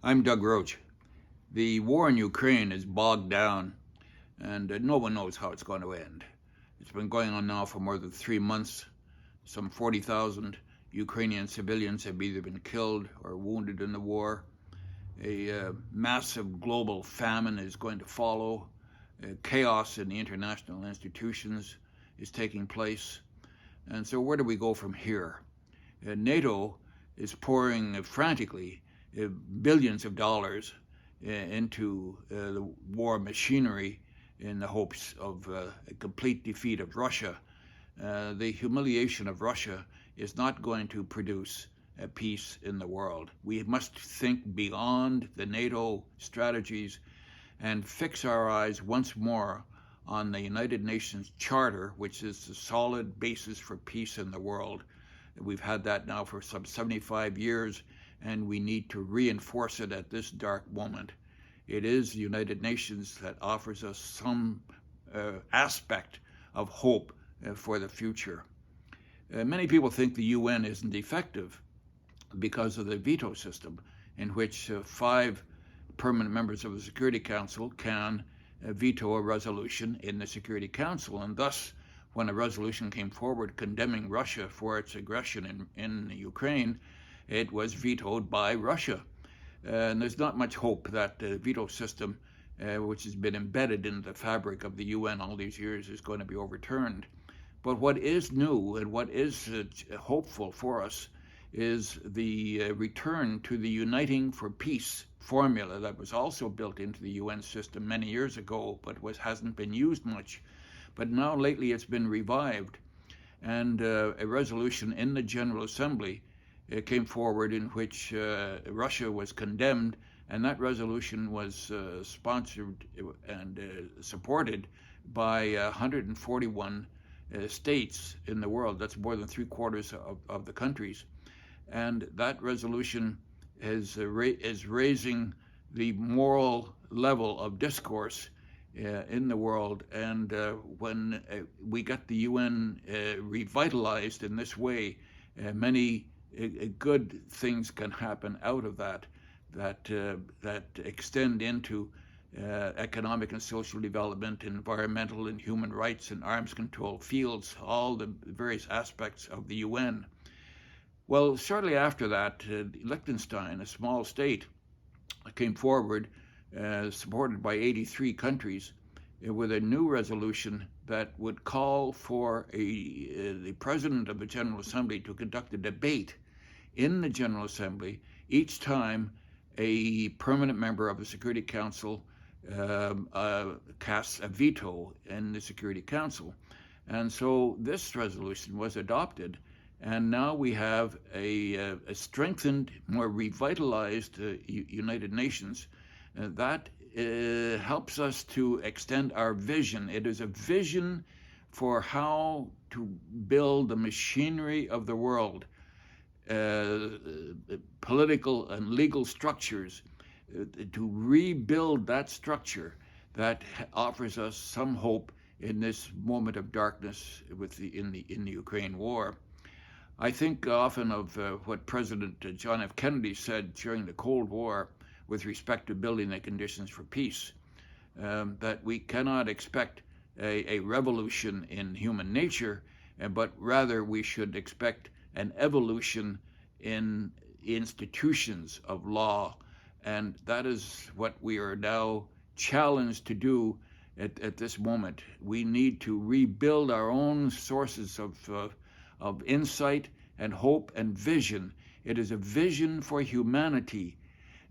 I'm Doug Roche. The war in Ukraine is bogged down, and no one knows how it's going to end. It's been going on now for more than 3 months. Some 40,000 Ukrainian civilians have either been killed or wounded in the war. A massive global famine is going to follow. Chaos in the international institutions is taking place. And so where do we go from here? NATO is pouring frantically billions of dollars into the war machinery in the hopes of a complete defeat of Russia. The humiliation of Russia is not going to produce a peace in the world. We must think beyond the NATO strategies and fix our eyes once more on the United Nations Charter, which is the solid basis for peace in the world. We've had that now for some 75 years, and we need to reinforce it at this dark moment. It is the United Nations that offers us some aspect of hope for the future. Many people think the UN isn't effective because of the veto system, in which 5 permanent members of the Security Council can veto a resolution in the Security Council, and thus when a resolution came forward condemning Russia for its aggression in Ukraine, it was vetoed by Russia. And there's not much hope that the veto system, which has been embedded in the fabric of the UN all these years, is going to be overturned. But what is new and what is hopeful for us is the return to the Uniting for Peace formula that was also built into the UN system many years ago, but hasn't been used much. But now lately it's been revived, and a resolution in the General Assembly came forward in which Russia was condemned, and that resolution was sponsored and supported by 141 states in the world. That's more than 3/4 of the countries. And that resolution is raising the moral level of discourse in the world. And when we got the UN revitalized in this way, many good things can happen out of that extend into economic and social development, environmental and human rights and arms control fields, all the various aspects of the UN. Well, shortly after that, Liechtenstein, a small state, came forward, supported by 83 countries, with a new resolution that would call for the President of the General Assembly to conduct a debate in the General Assembly each time a permanent member of the Security Council casts a veto in the Security Council. And so this resolution was adopted, and now we have a strengthened, more revitalized United Nations that helps us to extend our vision. It is a vision for how to build the machinery of the world, political and legal structures, to rebuild that structure that offers us some hope in this moment of darkness in the Ukraine war. I think often of what President John F. Kennedy said during the Cold War with respect to building the conditions for peace, that we cannot expect a revolution in human nature, but rather we should expect an evolution in institutions of law. And that is what we are now challenged to do at this moment. We need to rebuild our own sources of insight and hope and vision. It is a vision for humanity,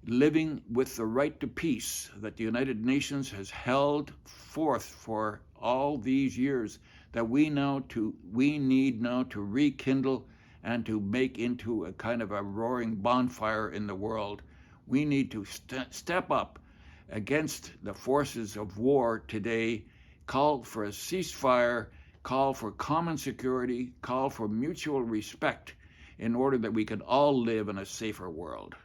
living with the right to peace that the United Nations has held forth for all these years, that we need now to rekindle and to make into a kind of a roaring bonfire in the world. We need to step up against the forces of war today, call for a ceasefire, call for common security, call for mutual respect in order that we can all live in a safer world.